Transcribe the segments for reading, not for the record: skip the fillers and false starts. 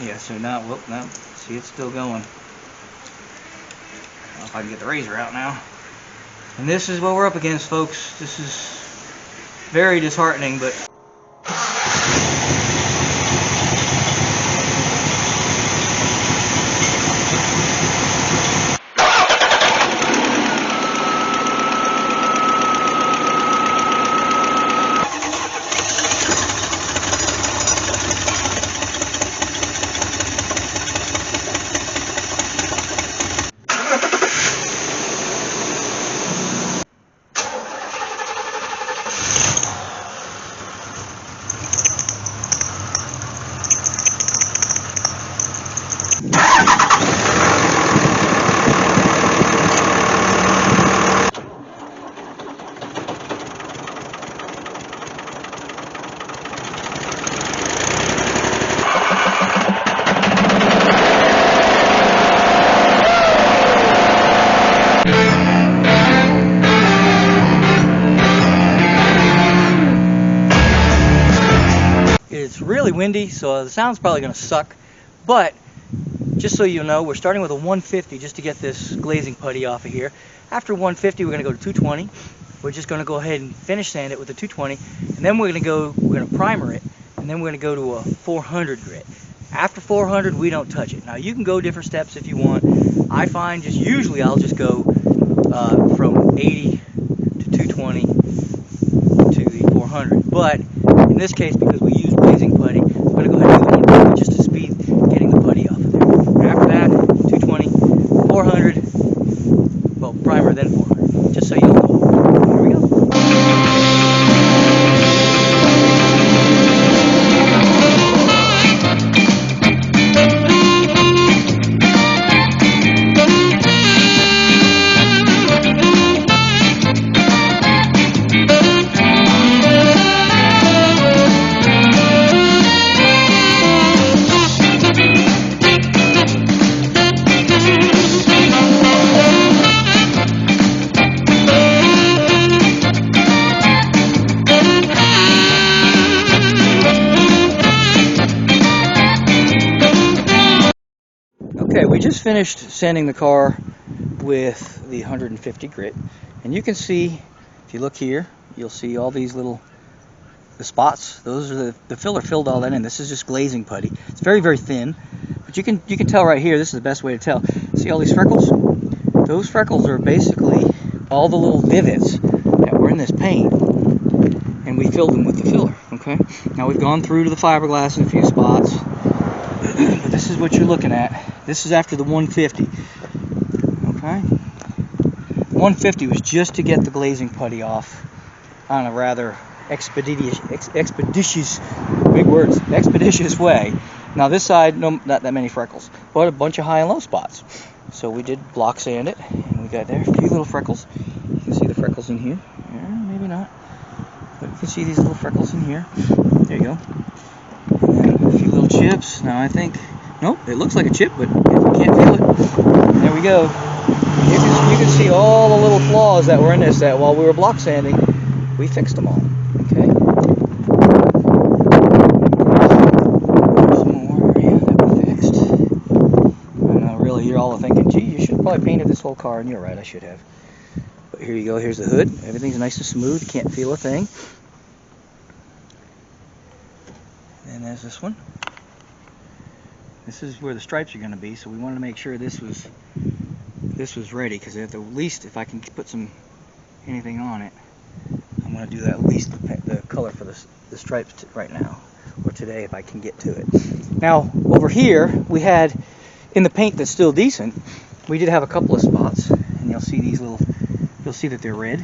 Yeah, so now, whoop, no, see, it's still going. I don't know if I can get the razor out now. And this is what we're up against, folks. This is very disheartening, but it's really windy, so the sound's probably going to suck. But just so you know, we're starting with a 150 just to get this glazing putty off of here. After 150, we're going to go to 220. We're just going to go ahead and finish sand it with a 220, and then we're going to primer it, and then we're going to go to a 400 grit. After 400, we don't touch it. Now you can go different steps if you want. I find usually I'll just go from 80 to 220 to the 400. But in this case, because we use glazing putty, I'm going to go ahead and do the 150 just to speed getting the putty off of there. After that, 220, 400, well, primer, then 400, just so you know. Here we go. Okay, we just finished sanding the car with the 150 grit, and you can see, if you look here, you'll see all these little spots. Those are the filler filled all that in. This is just glazing putty. It's very, very thin, but you can tell right here. This is the best way to tell. See all these freckles? Those freckles are basically all the little divots that were in this paint, and we filled them with the filler. Okay. Now we've gone through to the fiberglass in a few spots, but this is what you're looking at. This is after the 150. Okay. 150 was just to get the glazing putty off on a rather expeditious, big words, expeditious way. Now this side, not that many freckles, but a bunch of high and low spots. So we did block sand it, and we got there a few little freckles. You can see the freckles in here. Yeah, maybe not, but you can see these little freckles in here. There you go. And then a few little chips. Now I think, nope, it looks like a chip, but if you can't feel it, there we go. You can see all the little flaws that were in this that while we were block sanding, we fixed them all. Okay. There's more, yeah, that we fixed. I know, really, you're all thinking, gee, you should have probably painted this whole car, and you're right, I should have. But here you go, here's the hood. Everything's nice and smooth, you can't feel a thing. And there's this one. This is where the stripes are going to be, so we wanted to make sure this was ready, because at the least, if I can put anything on it, I'm going to do that at least the color for the stripes right now, or today if I can get to it. Now over here we had, in the paint that's still decent, we did have a couple of spots, and you'll see that they're red.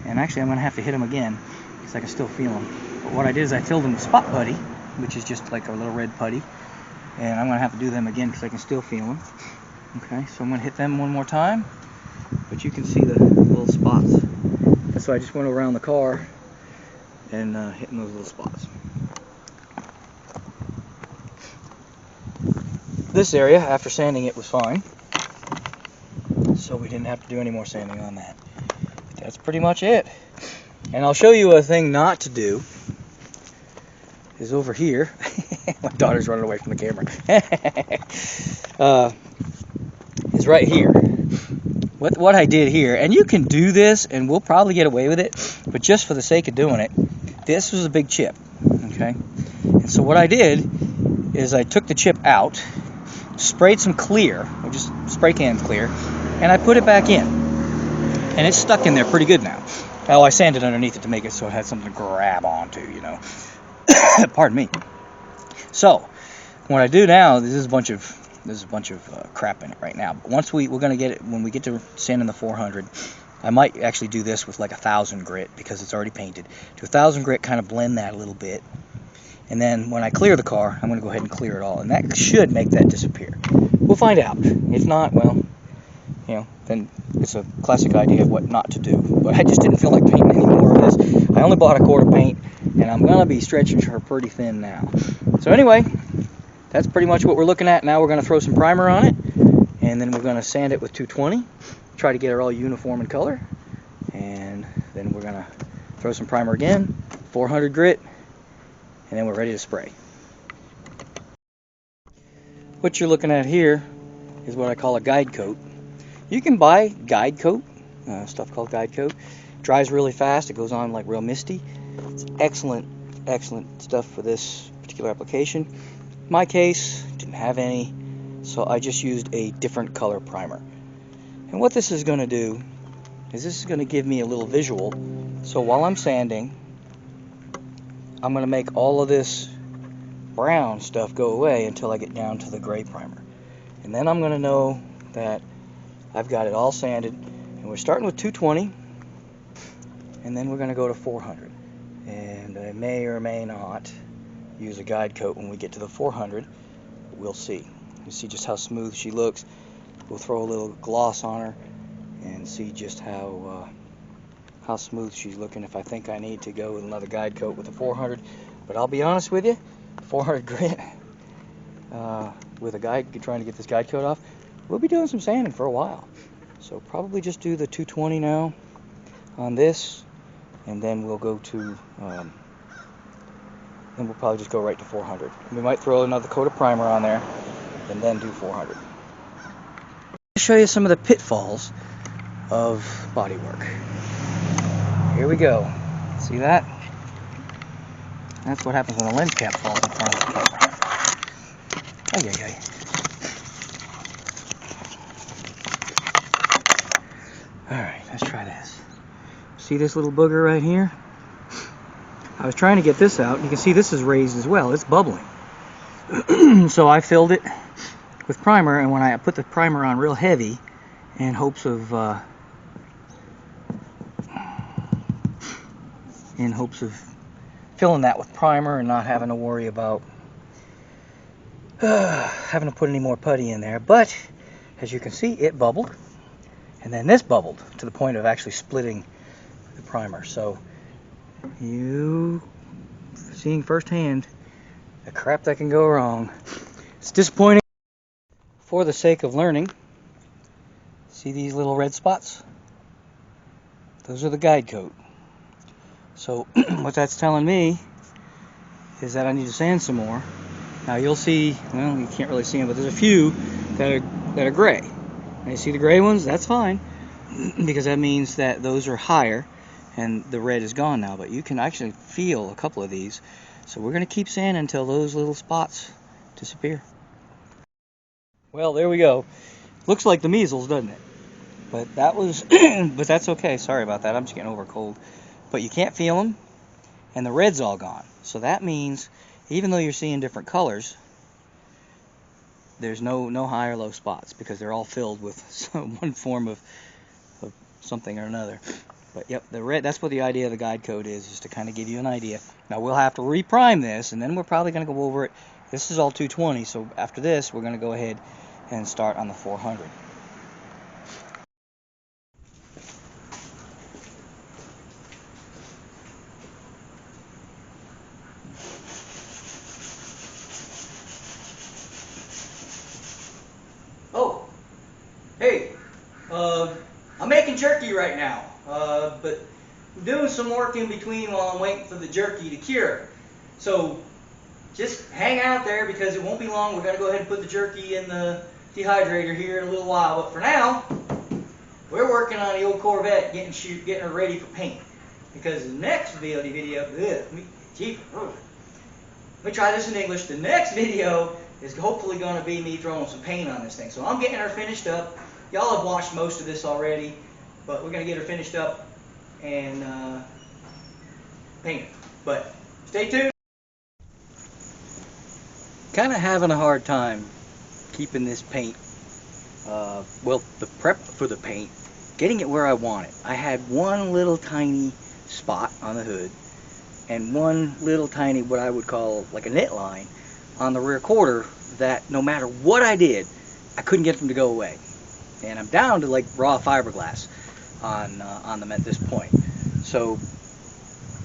And actually I'm going to have to hit them again because I can still feel them. But what I did is I filled them with spot putty, which is just like a little red putty, and I'm going to have to do them again because I can still feel them. Okay, so I'm going to hit them one more time, but you can see the little spots. So I just went around the car and hitting those little spots. This area, after sanding it, was fine, so we didn't have to do any more sanding on that. That's pretty much it. And I'll show you a thing not to do. is over here. My daughter's running away from the camera. Is right here. What I did here, and you can do this, and we'll probably get away with it, but just for the sake of doing it, this was a big chip, okay? And so what I did is I took the chip out, sprayed some clear, or just spray can clear, and I put it back in. And it's stuck in there pretty good now. Oh, I sanded underneath it to make it so it had something to grab onto, you know. Pardon me. So, what I do now, there's a bunch of crap in it right now. But once we're gonna get it, when we get to sanding the 400, I might actually do this with like 1,000 grit because it's already painted. To 1,000 grit, kind of blend that a little bit, and then when I clear the car, I'm gonna go ahead and clear it all, and that should make that disappear. We'll find out. If not, well, you know, then it's a classic idea of what not to do. But I just didn't feel like painting any more of this. I only bought a quart of paint, and I'm gonna be stretching her pretty thin now. So anyway, that's pretty much what we're looking at. Now we're going to throw some primer on it, and then we're going to sand it with 220, try to get it all uniform in color, and then we're going to throw some primer again, 400 grit, and then we're ready to spray. What you're looking at here is what I call a guide coat. You can buy guide coat, stuff called guide coat. It dries really fast. It goes on like real misty. It's excellent stuff for this particular application. In my case, didn't have any, so I just used a different color primer. And what this is going to do is this is going to give me a little visual. So while I'm sanding, I'm going to make all of this brown stuff go away until I get down to the gray primer. And then I'm going to know that I've got it all sanded. And we're starting with 220, and then we're going to go to 400. And I may or may not use a guide coat when we get to the 400. We'll see. You see just how smooth she looks. We'll throw a little gloss on her and see just how smooth she's looking. If I think I need to go with another guide coat with the 400, but I'll be honest with you, 400 grit with a guide trying to get this guide coat off, we'll be doing some sanding for a while. So probably just do the 220 now on this, and then we'll go to then we'll probably just go right to 400. We might throw another coat of primer on there and then do 400. I'll show you some of the pitfalls of bodywork. Here we go. See that? That's what happens when a lens cap falls in front of the camera. Ay, ay, ay. Alright, let's try this. See this little booger right here? I was trying to get this out. You can see this is raised as well. It's bubbling. So I filled it with primer, and when I put the primer on real heavy in hopes of filling that with primer and not having to worry about having to put any more putty in there. But as you can see, it bubbled, and then this bubbled to the point of actually splitting the primer. So you seeing firsthand the crap that can go wrong. It's disappointing. For the sake of learning, see these little red spots? Those are the guide coat. So what that's telling me is that I need to sand some more. Now you'll see, well, you can't really see them, but there's a few that are gray. Now you see the gray ones? That's fine, because that means that those are higher and the red is gone now. But you can actually feel a couple of these. So we're going to keep sanding until those little spots disappear. Well, there we go. Looks like the measles, doesn't it? But that was, but that's okay. Sorry about that. I'm just getting over a cold. But you can't feel them, and the red's all gone. So that means, even though you're seeing different colors, there's no high or low spots because they're all filled with one form of something or another. But yep, the red, that's what the idea of the guide coat is to kind of give you an idea. Now we'll have to reprime this, and then we're probably going to go over it. This is all 220, so after this, we're going to go ahead and start on the 400. Oh, hey, I'm making jerky right now, but I'm doing some work in between while I'm waiting for the jerky to cure. So just hang out there because it won't be long. We're going to go ahead and put the jerky in the dehydrator here in a little while. But for now, we're working on the old Corvette, getting her ready for paint. Because the next video, let me try this in English. The next video is hopefully going to be me throwing some paint on this thing. So I'm getting her finished up. Y'all have watched most of this already, but we're going to get her finished up and paint it. But stay tuned. Kind of having a hard time keeping this paint, well, the prep for the paint, getting it where I want it. I had one little tiny spot on the hood and one little tiny, what I would call like a knit line on the rear quarter that no matter what I did, I couldn't get them to go away. And I'm down to like raw fiberglass on them at this point. So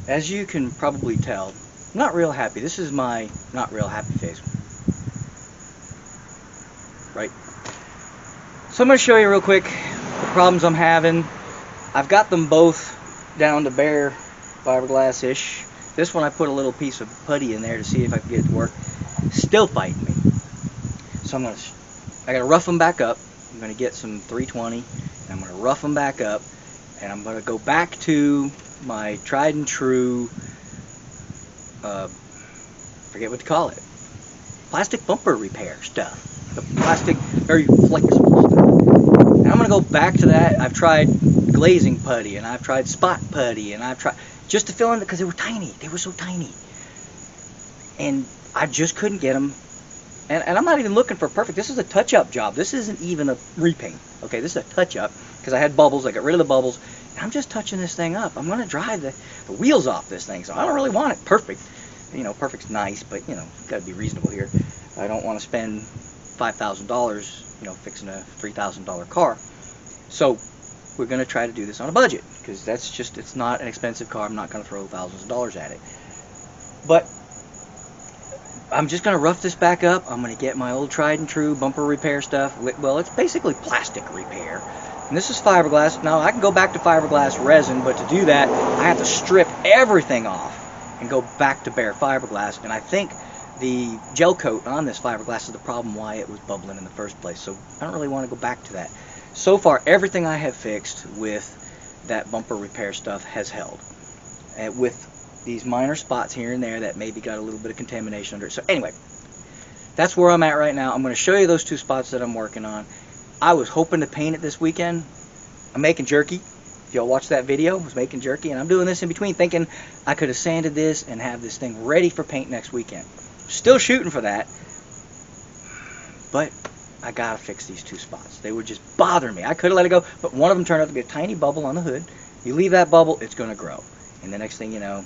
as you can probably tell, I'm not real happy. This is my not real happy face. Right? So I'm going to show you real quick the problems I'm having. I've got them both down to bare fiberglass-ish. This one I put a little piece of putty in there to see if I can get it to work. Still fighting me. So I got to rough them back up. I'm going to get some 320 and I'm going to rough them back up, and I'm going to go back to my tried and true, forget what to call it, plastic bumper repair stuff. The plastic, very flexible stuff. And I'm going to go back to that. I've tried glazing putty, and I've tried spot putty, and I've tried just to fill in because they were tiny. They were so tiny. And I just couldn't get them. And I'm not even looking for perfect. This is a touch-up job. This isn't even a repaint. Okay, this is a touch-up because I had bubbles. I got rid of the bubbles. And I'm just touching this thing up. I'm going to drive the wheels off this thing, so I don't really want it perfect. You know, perfect's nice, but, you know, got to be reasonable here. I don't want to spend $5,000, you know, fixing a $3,000 car. So we're going to try to do this on a budget because that's just, it's not an expensive car. I'm not going to throw thousands of dollars at it. But I'm just going to rough this back up. I'm going to get my old tried and true bumper repair stuff. Well, it's basically plastic repair. And this is fiberglass. Now, I can go back to fiberglass resin, but to do that, I have to strip everything off and go back to bare fiberglass. And I think the gel coat on this fiberglass is the problem why it was bubbling in the first place. So I don't really want to go back to that. So far, everything I have fixed with that bumper repair stuff has held. With these minor spots here and there that maybe got a little bit of contamination under it. So anyway, that's where I'm at right now. I'm going to show you those two spots that I'm working on. I was hoping to paint it this weekend. I'm making jerky. If y'all watched that video, I was making jerky, and I'm doing this in between thinking I could have sanded this and have this thing ready for paint next weekend. Still shooting for that, but I gotta fix these two spots. They were just bothering me. I could have let it go, but one of them turned out to be a tiny bubble on the hood. You leave that bubble, it's gonna grow, and the next thing you know,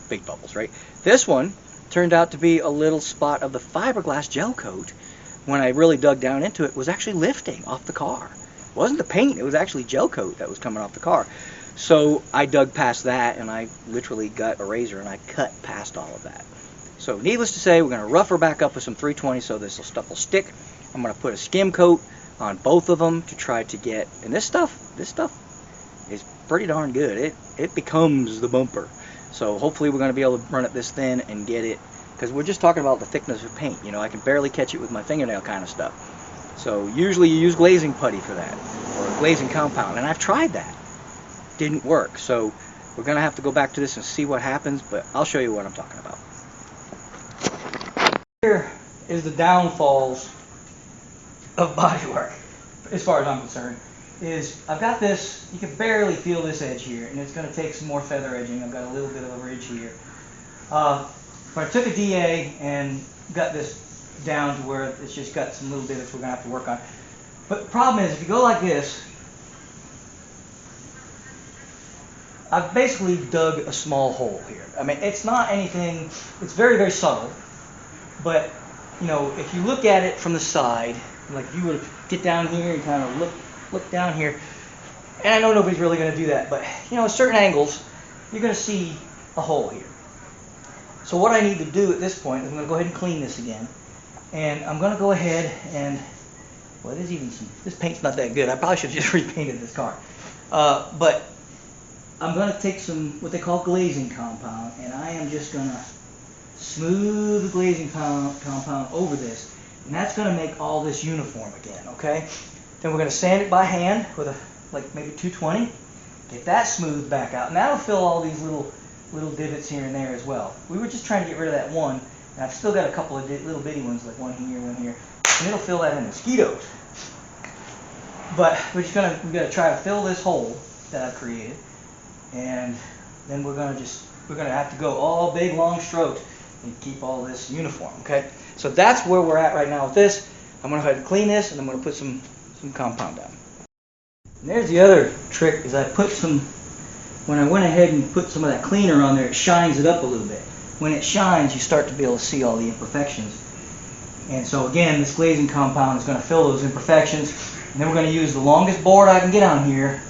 big bubbles, right? This one turned out to be a little spot of the fiberglass gel coat. When I really dug down into it, was actually lifting off the car. It wasn't the paint, it was actually gel coat that was coming off the car. So I dug past that, and I literally got a razor and I cut past all of that. So needless to say, we're going to rough her back up with some 320 so this stuff will stick. I'm going to put a skim coat on both of them to try to get, and this stuff is pretty darn good. It becomes the bumper. So hopefully we're going to be able to run it this thin and get it, because we're just talking about the thickness of paint. You know, I can barely catch it with my fingernail kind of stuff. So usually you use glazing putty for that, or glazing compound, and I've tried that. Didn't work. So we're going to have to go back to this and see what happens, but I'll show you what I'm talking about. Here is the downfalls of bodywork, as far as I'm concerned, is I've got this, you can barely feel this edge here, and it's going to take some more feather edging. I've got a little bit of a ridge here. But I took a DA and got this down to where it's just got some little divots we're going to have to work on. But the problem is, if you go like this, I've basically dug a small hole here. I mean, it's not anything, it's very, very subtle. But, you know, if you look at it from the side, like you would get down here and kind of look down here, and I know nobody's really going to do that, but, you know, at certain angles, you're going to see a hole here. So what I need to do at this point is I'm going to go ahead and clean this again. And I'm going to go ahead and, well, there's even some, this paint's not that good. I probably should have just repainted this car. But I'm going to take some, what they call glazing compound, and I am just going to smooth the glazing compound over this, and that's going to make all this uniform again, okay? Then we're going to sand it by hand with like maybe 220, get that smoothed back out, and that'll fill all these little divots here and there as well. We were just trying to get rid of that one, and I've still got a couple of little bitty ones, like one here, and it'll fill that in mosquitoes. But we got to try to fill this hole that I've created, and then we're gonna have to go all big long strokes and keep all this uniform. Okay, so that's where we're at right now with this. I'm gonna go ahead and clean this, and I'm gonna put some compound down. And there's the other trick: is when I went ahead and put some of that cleaner on there, it shines it up a little bit. When it shines, you start to be able to see all the imperfections. And so again, this glazing compound is going to fill those imperfections. And then we're going to use the longest board I can get on here.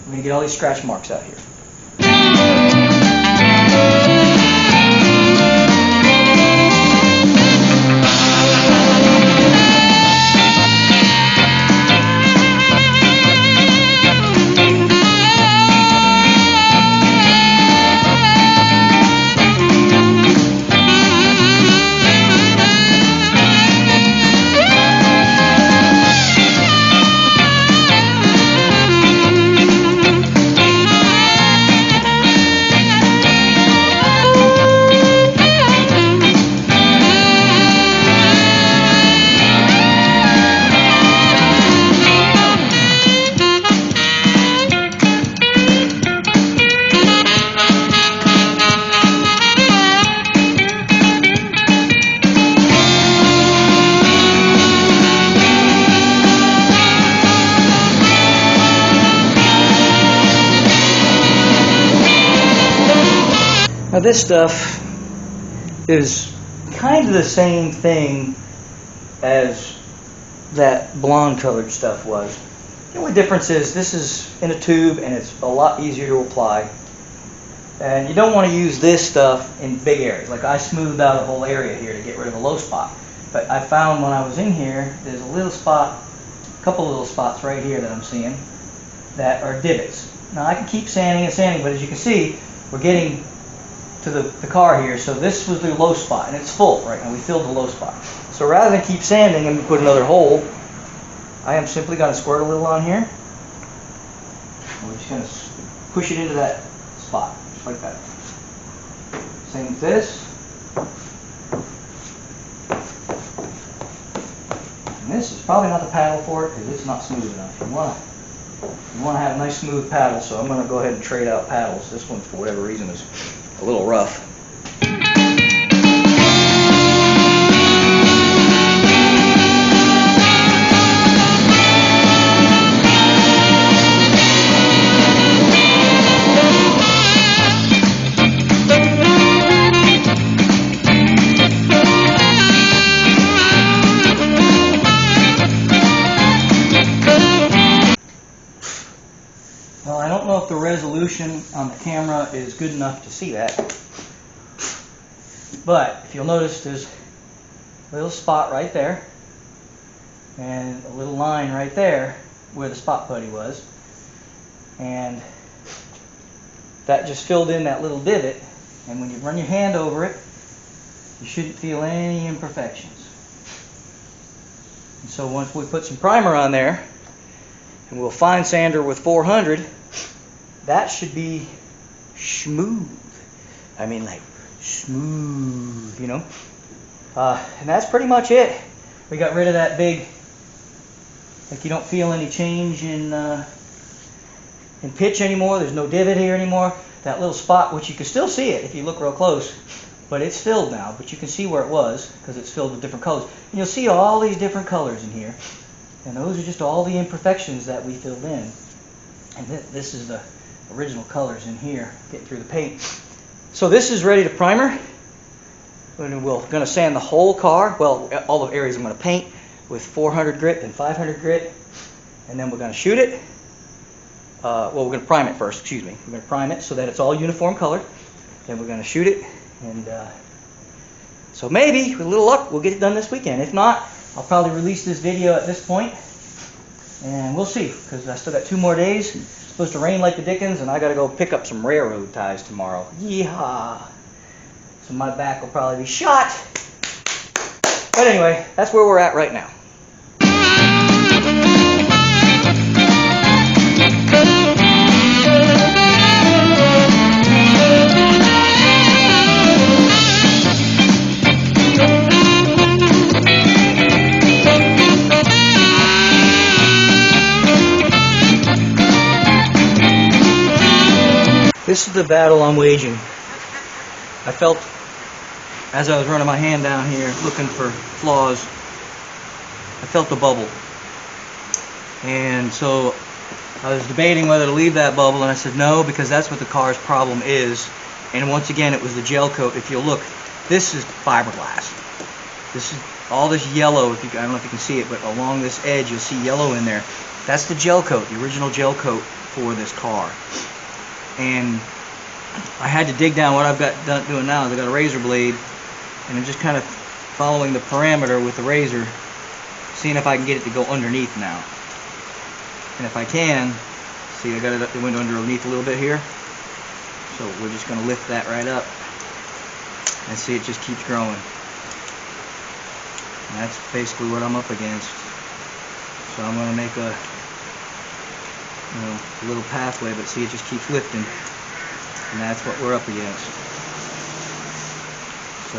We're going to get all these scratch marks out here. Now this stuff is kind of the same thing as that blonde colored stuff was. The only difference is this is in a tube and it's a lot easier to apply. And you don't want to use this stuff in big areas. Like I smoothed out a whole area here to get rid of a low spot. But I found when I was in here, there's a little spot, a couple little spots right here that I'm seeing that are divots. Now I can keep sanding and sanding, but as you can see, we're getting to the car here, so this was the low spot, and it's full right now. We filled the low spot. So rather than keep sanding and put another hole, I am simply going to squirt a little on here. We're just going to push it into that spot, just like that. Same with this. And this is probably not the paddle for it because it's not smooth enough. You want to have a nice smooth paddle, so I'm going to go ahead and trade out paddles. This one, for whatever reason, is a little rough. Well, I don't know if the resolution on the camera is good enough to see that, but if you'll notice, there's a little spot right there and a little line right there where the spot putty was, and that just filled in that little divot, and when you run your hand over it, you shouldn't feel any imperfections. And so once we put some primer on there, and we'll fine sander with 400, that should be smooth. I mean, like smooth, you know. And that's pretty much it. We got rid of that big, like you don't feel any change in pitch anymore. There's no divot here anymore. That little spot, which you can still see it if you look real close, but it's filled now. But you can see where it was because it's filled with different colors. And you'll see all these different colors in here. And those are just all the imperfections that we filled in. And this is the original colors in here, getting through the paint. So this is ready to primer. And we're going to sand the whole car, well, all the areas I'm going to paint with 400 grit and 500 grit. And then we're going to shoot it. Well, we're going to prime it first, excuse me. We're going to prime it so that it's all uniform colored. Then we're going to shoot it. And so maybe, with a little luck, we'll get it done this weekend. If not, I'll probably release this video at this point, and we'll see, because I still got 2 more days. It's supposed to rain like the dickens, and I got to go pick up some railroad ties tomorrow. Yeehaw! So my back will probably be shot. But anyway, that's where we're at right now. This is the battle I'm waging. I felt, as I was running my hand down here looking for flaws, I felt the bubble. And so I was debating whether to leave that bubble, and I said no, because that's what the car's problem is. And once again, it was the gel coat. If you'll look, this is fiberglass. This is all this yellow, I don't know if you can see it, but along this edge you'll see yellow in there. That's the gel coat, the original gel coat for this car. And I had to dig down. What I've got doing now is I've got a razor blade, and I'm just kind of following the parameter with the razor, seeing if I can get it to go underneath now. And if I can, see, I got it went underneath a little bit here. So we're just going to lift that right up, and see, it just keeps growing. And that's basically what I'm up against. So I'm going to make a little pathway, but see, it just keeps lifting, and that's what we're up against. So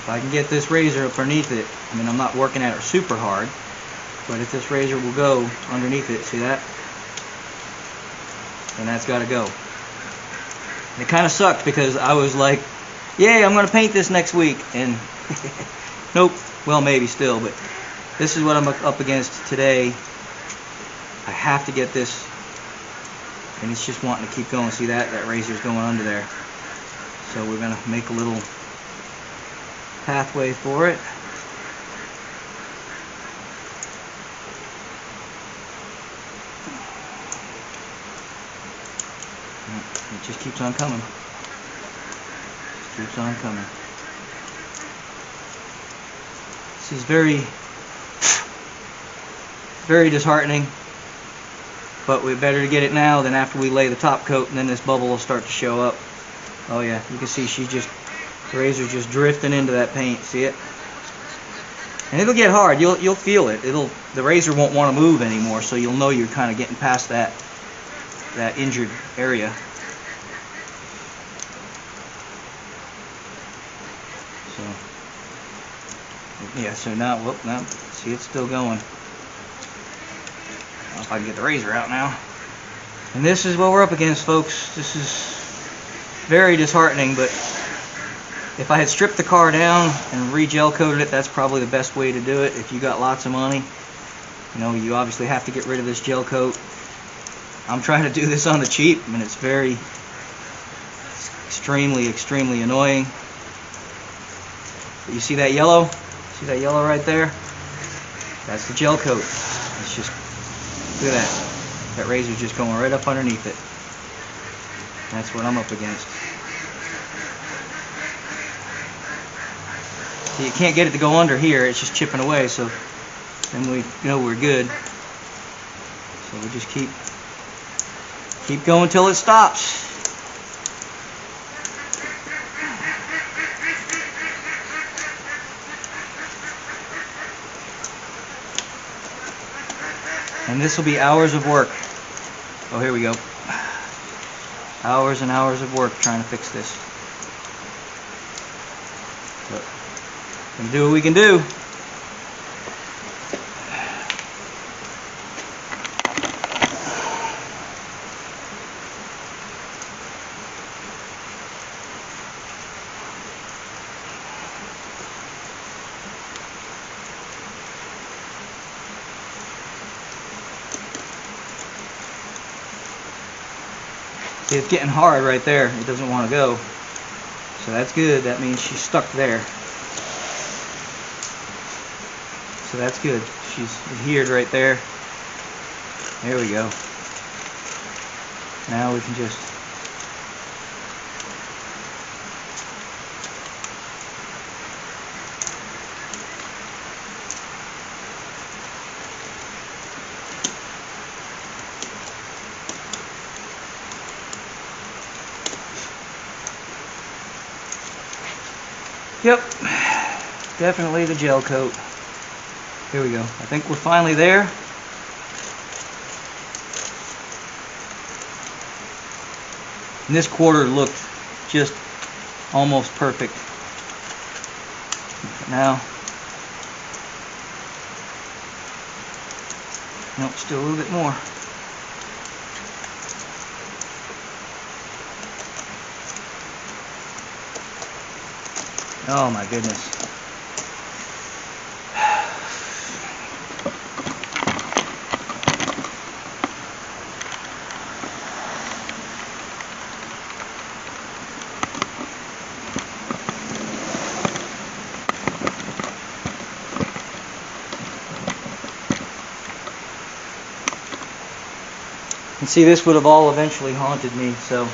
if I can get this razor up underneath it, I mean, I'm not working at it super hard, but if this razor will go underneath it, see that? And that's got to go. And it kind of sucked, because I was like, yay, I'm going to paint this next week, and nope, well, maybe still, but this is what I'm up against today. I have to get this, and it's just wanting to keep going. See that? That razor's going under there. So we're going to make a little pathway for it. It just keeps on coming. Just keeps on coming. This is very, very disheartening. But we're better to get it now than after we lay the top coat, and then this bubble will start to show up. Oh yeah, you can see the razor's just drifting into that paint. See it? And it'll get hard. You'll feel it. The razor won't want to move anymore, so you'll know you're kind of getting past that injured area. So yeah. So now, whoop, now see, it's still going. I don't know if I can get the razor out now. And this is what we're up against, folks. This is very disheartening, but if I had stripped the car down and re-gel coated it, that's probably the best way to do it. If you got lots of money, you obviously have to get rid of this gel coat. I'm trying to do this on the cheap, and it's extremely, extremely annoying. But you see that yellow? See that yellow right there? That's the gel coat. It's just, look at that. That razor's just going right up underneath it. That's what I'm up against. See, you can't get it to go under here. It's just chipping away, so then we know we're good. So we just keep going till it stops. And this will be hours of work. Oh, here we go. Hours and hours of work trying to fix this. But we can do what we can do. See, it's getting hard right there. It doesn't want to go. So that's good. That means she's stuck there. So that's good. She's adhered right there. There we go. Now we can just Yep, definitely the gel coat. Here we go. I think we're finally there. And this quarter looked just almost perfect. Now, nope, still a little bit more. Oh my goodness. And see, this would have all eventually haunted me, so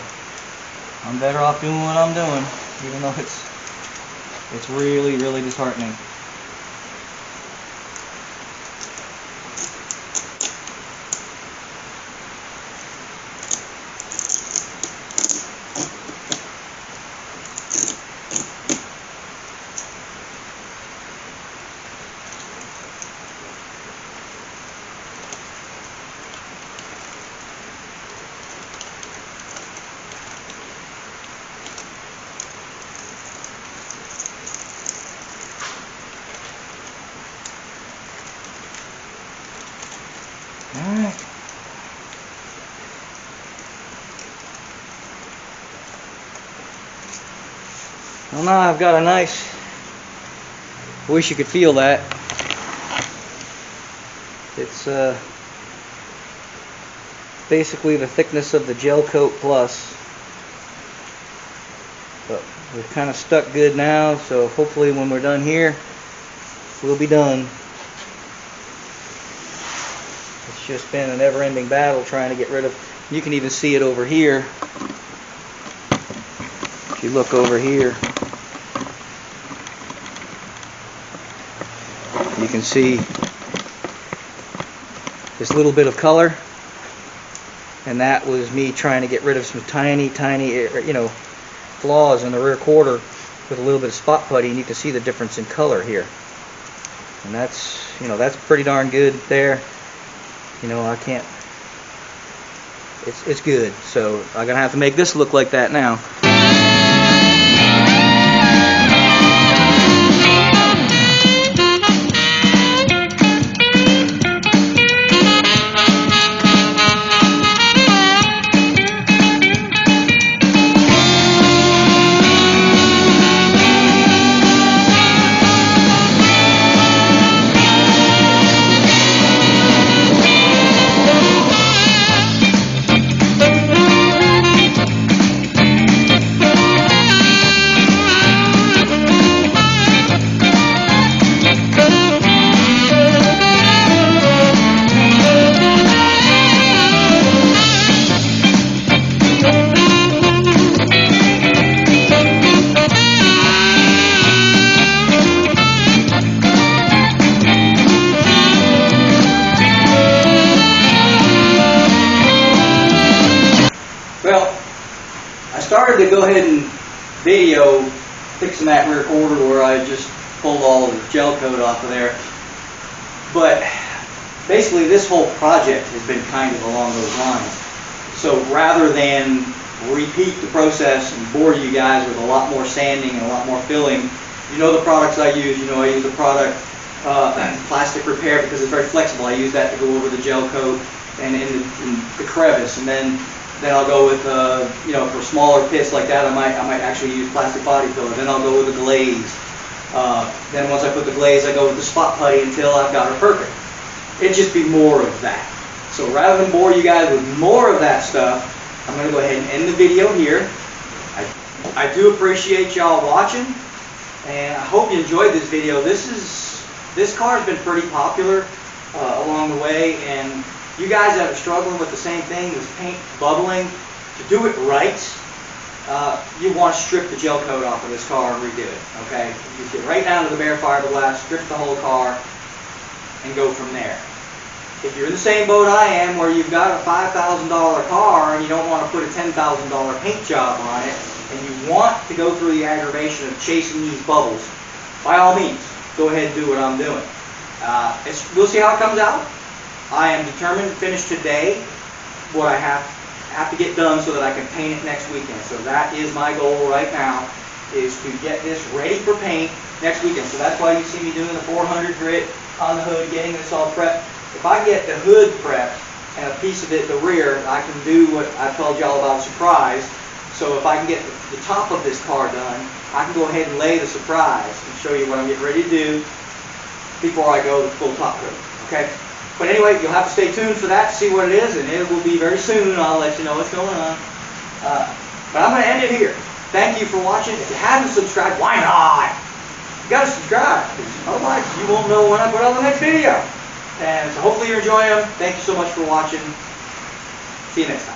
I'm better off doing what I'm doing, even though it's really, really disheartening. Alright. Well, now I've got a nice, I wish you could feel that. It's basically the thickness of the gel coat plus. But we're kind of stuck good now, so hopefully when we're done here, we'll be done. It's just been a never-ending battle trying to get rid of. You can even see it over here. If you look over here, you can see this little bit of color, and that was me trying to get rid of some tiny, flaws in the rear quarter with a little bit of spot putty, and you can see the difference in color here. And that's, that's pretty darn good there. I can't, it's good. So I'm gonna have to make this look like that now. Well, I started to go ahead and video fixing that rear quarter where I just pulled all of the gel coat off of there. But basically this whole project has been kind of along those lines. So rather than repeat the process and bore you guys with a lot more sanding and a lot more filling, the products I use. I use the product plastic repair because it's very flexible. I use that to go over the gel coat and in the crevice, and then I'll go with for smaller pits like that I might actually use plastic body filler. Then I'll go with the glaze. Then once I put the glaze, I go with the spot putty until I've got her perfect. It'd just be more of that. So rather than bore you guys with more of that stuff, I'm going to go ahead and end the video here. I do appreciate y'all watching, and I hope you enjoyed this video. This car has been pretty popular along the way, and you guys that are struggling with the same thing, this paint bubbling, to do it right, you want to strip the gel coat off of this car and redo it, okay? You get right down to the bare fiberglass, strip the whole car, and go from there. If you're in the same boat I am, where you've got a $5,000 car and you don't want to put a $10,000 paint job on it, and you want to go through the aggravation of chasing these bubbles, by all means, go ahead and do what I'm doing. We'll see how it comes out. I am determined to finish today what I have to get done so that I can paint it next weekend. So that is my goal right now, is to get this ready for paint next weekend. So that's why you see me doing the 400 grit on the hood, getting this all prepped. If I get the hood prepped and a piece of it, the rear, I can do what I told y'all about surprise. So if I can get the top of this car done, I can go ahead and lay the surprise and show you what I'm getting ready to do before I go to full top coat. Okay? But anyway, you'll have to stay tuned for that to see what it is, and it will be very soon. I'll let you know what's going on. But I'm going to end it here. Thank you for watching. If you haven't subscribed, why not? You got to subscribe, because otherwise you won't know when I put on the next video. And so hopefully you're enjoying them. Thank you so much for watching. See you next time.